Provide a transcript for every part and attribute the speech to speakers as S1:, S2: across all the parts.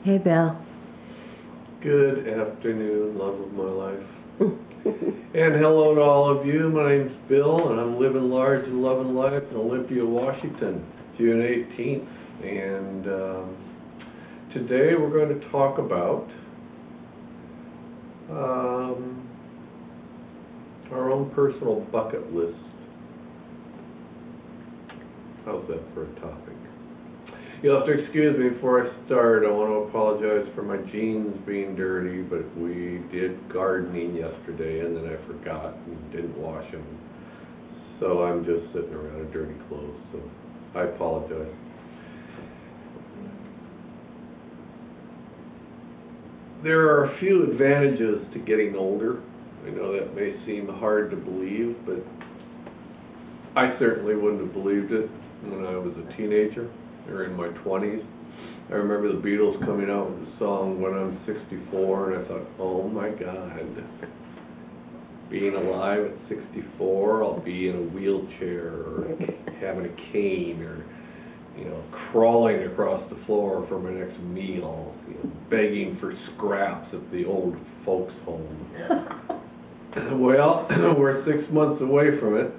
S1: Hey, Bill.
S2: Good afternoon, love of my life. And hello to all of you. My name's Bill, and I'm living large and loving life in Olympia, Washington, June 18th. And today we're going to talk about our own personal bucket list. How's that for a topic? You'll have to excuse me before I start. I want to apologize for my jeans being dirty, but we did gardening yesterday and then I forgot and didn't wash them. So I'm just sitting around in dirty clothes, so I apologize. There are a few advantages to getting older. I know that may seem hard to believe, but I certainly wouldn't have believed it when I was a teenager. Or in my 20s. I remember the Beatles coming out with the song When I'm 64, and I thought, oh my God, being alive at 64, I'll be in a wheelchair or having a cane or, crawling across the floor for my next meal, begging for scraps at the old folks' home. Well, we're 6 months away from it.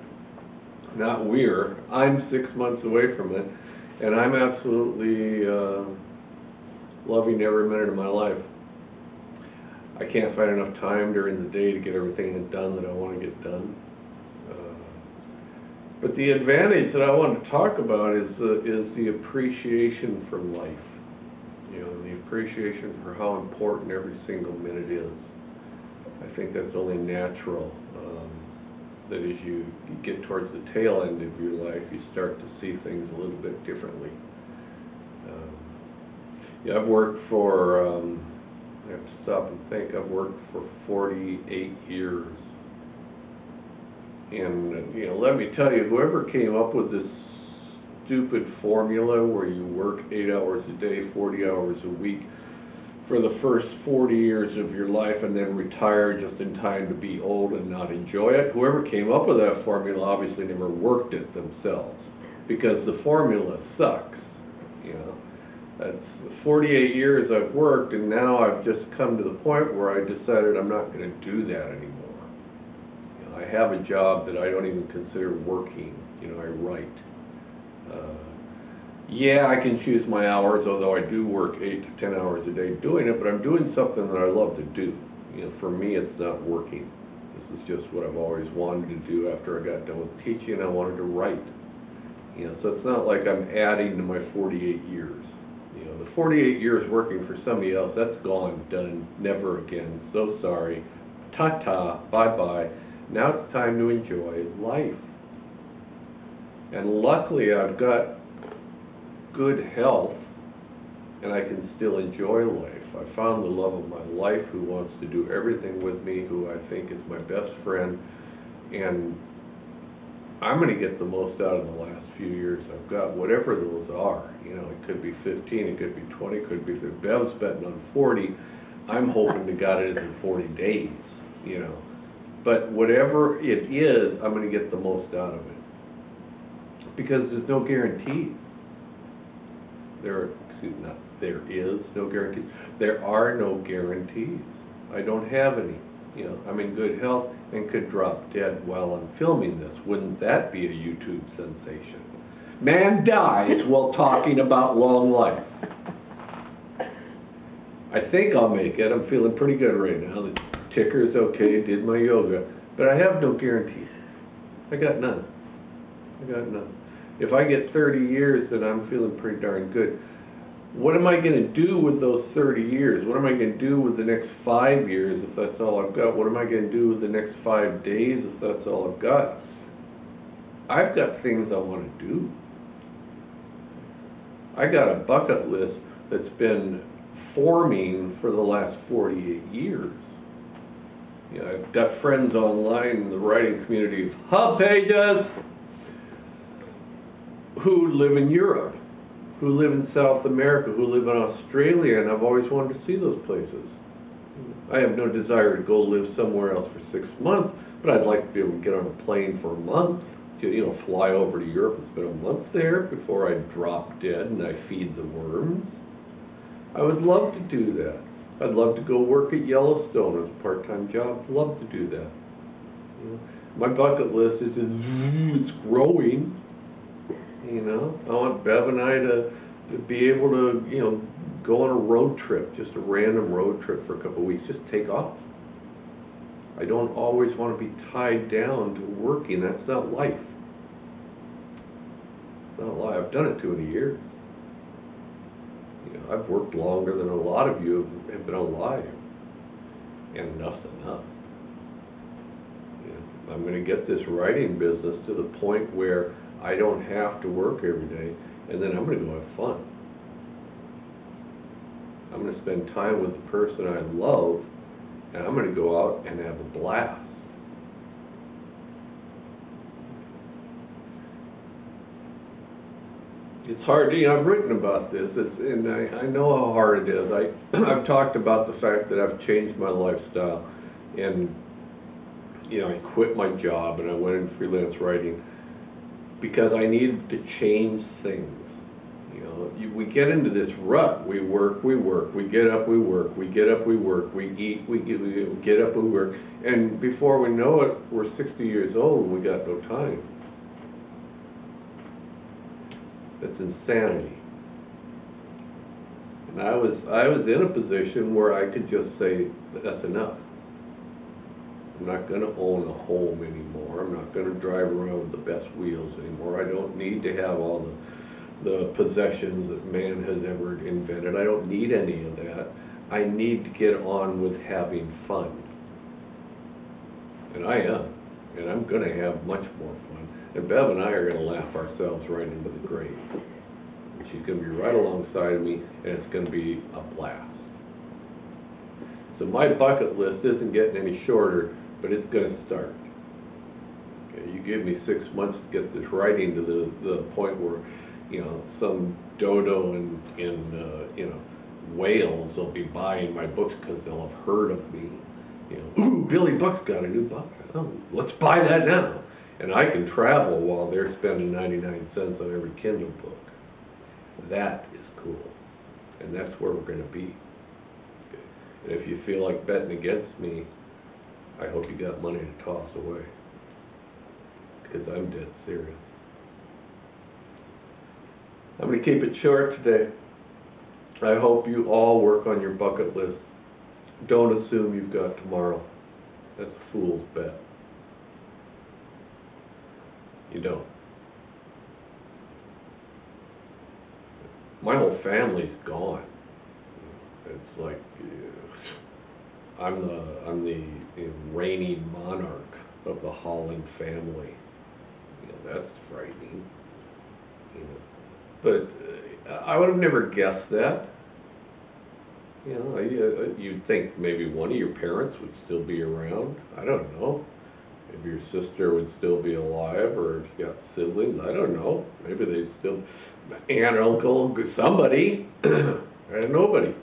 S2: Not we're, I'm 6 months away from it. And I'm absolutely loving every minute of my life. I can't find enough time during the day to get everything done that I want to get done. But the advantage that I want to talk about is the appreciation for life. The appreciation for how important every single minute is. I think that's only natural. That as you get towards the tail end of your life, you start to see things a little bit differently. I've worked for, I have to stop and think, I've worked for 48 years. And, let me tell you, whoever came up with this stupid formula where you work 8 hours a day, 40 hours a week, for the first 40 years of your life and then retire just in time to be old and not enjoy it. Whoever came up with that formula obviously never worked it themselves, because the formula sucks. That's 48 years I've worked, and now I've just come to the point where I decided I'm not going to do that anymore. I have a job that I don't even consider working. I write. Yeah, I can choose my hours, although I do work 8 to 10 hours a day doing it, but I'm doing something that I love to do. For me, it's not working. This is just what I've always wanted to do. After I got done with teaching, I wanted to write. So it's not like I'm adding to my 48 years. The 48 years working for somebody else, that's gone, done, never again. So sorry. Ta-ta, bye-bye. Now it's time to enjoy life. And luckily, I've got good health, and I can still enjoy life. I found the love of my life who wants to do everything with me, who I think is my best friend, and I'm going to get the most out of the last few years I've got, whatever those are. It could be 15, it could be 20, it could be 30. Bev's betting on 40. I'm hoping to God it isn't 40 days, But whatever it is, I'm going to get the most out of it. Because there's no guarantees. There is no guarantees. There are no guarantees. I don't have any. I'm in good health and could drop dead while I'm filming this. Wouldn't that be a YouTube sensation? Man dies while talking about long life. I think I'll make it. I'm feeling pretty good right now. The ticker's okay, did my yoga, but I have no guarantee. I got none. If I get 30 years, then I'm feeling pretty darn good. What am I going to do with those 30 years? What am I going to do with the next 5 years if that's all I've got? What am I going to do with the next 5 days if that's all I've got? I've got things I want to do. I got a bucket list that's been forming for the last 48 years. I've got friends online in the writing community of Hub Pages who live in Europe, who live in South America, who live in Australia, and I've always wanted to see those places. I have no desire to go live somewhere else for 6 months, but I'd like to be able to get on a plane for a month, fly over to Europe and spend a month there before I drop dead and I feed the worms. I would love to do that. I'd love to go work at Yellowstone as a part-time job. Love to do that. You know, my bucket list is just, it's growing. You know, I want Bev and I to be able to, you know, go on a road trip, just a random road trip for a couple of weeks, just take off. I don't always want to be tied down to working. That's not life. It's not life. I've done it 2 years. You know, I've worked longer than a lot of you have been alive, and enough's enough. You know, I'm going to get this writing business to the point where I don't have to work every day, and then I'm going to go have fun. I'm going to spend time with the person I love, and I'm going to go out and have a blast. It's hard, you know, I've written about this, and I know how hard it is. I've talked about the fact that I've changed my lifestyle, and, you know, I quit my job and I went into freelance writing because I needed to change things. You know, we get into this rut. We work, we get up, we work, we get up, we work, we eat, we get up, we work, and before we know it, we're 60 years old and we got no time. That's insanity. And I was in a position where I could just say, that's enough. I'm not going to own a home anymore. I'm not going to drive around with the best wheels anymore. I don't need to have all the possessions that man has ever invented. I don't need any of that. I need to get on with having fun. And I am. And I'm going to have much more fun. And Bev and I are going to laugh ourselves right into the grave. And she's going to be right alongside of me, and it's going to be a blast. So my bucket list isn't getting any shorter, but it's going to start. Okay, you give me 6 months to get this writing to the point where, you know, some dodo in you know, Wales will be buying my books because they'll have heard of me. You know, ooh, Billy Buck's got a new book. Oh, let's buy that now. And I can travel while they're spending 99 cents on every Kindle book. That is cool. And that's where we're going to be. Okay. And if you feel like betting against me, I hope you got money to toss away. Because I'm dead serious. I'm going to keep it short today. I hope you all work on your bucket list. Don't assume you've got tomorrow. That's a fool's bet. You don't. My whole family's gone. It's like I'm the reigning monarch of the Holland family. You know, that's frightening. You know, but I would have never guessed that. You know, you'd think maybe one of your parents would still be around. I don't know. Maybe your sister would still be alive, or if you got siblings, I don't know. Maybe they'd still, aunt, uncle, somebody. I had nobody.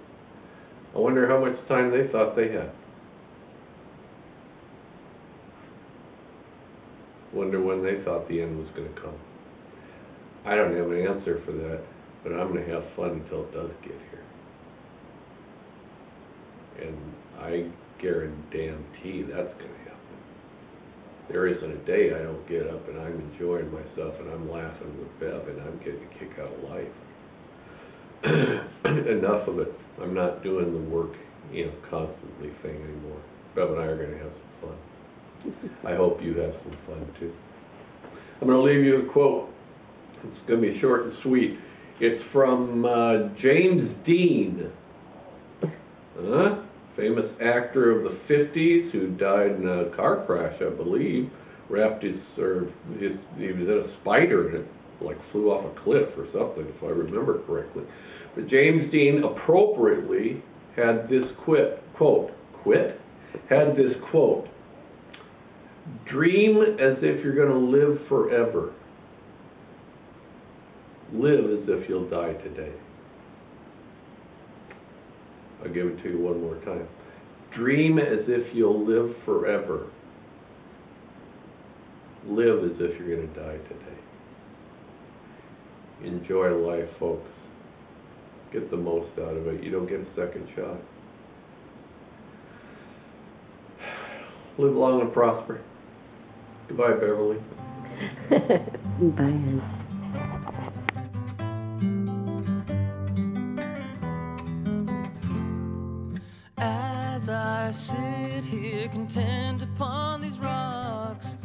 S2: I wonder how much time they thought they had. Wonder when they thought the end was going to come. I don't have an answer for that, but I'm going to have fun until it does get here. And I guarantee that's going to happen. There isn't a day I don't get up and I'm enjoying myself and I'm laughing with Bev and I'm getting a kick out of life. Enough of it. I'm not doing the work, you know, constantly thing anymore. Bev and I are going to have some fun. I hope you have some fun too. I'm going to leave you with a quote. It's going to be short and sweet. It's from James Dean. Famous actor of the 50s who died in a car crash, I believe. He was in a spider and it like flew off a cliff or something, if I remember correctly. But James Dean appropriately had this had this quote, "Dream as if you're going to live forever. Live as if you'll die today." I'll give it to you one more time. Dream as if you'll live forever. Live as if you're going to die today. Enjoy life, folks. get the most out of it. You don't get a second shot. Live long and prosper. Goodbye, Beverly.
S1: Bye, Ann.
S3: As I sit here content upon these rocks,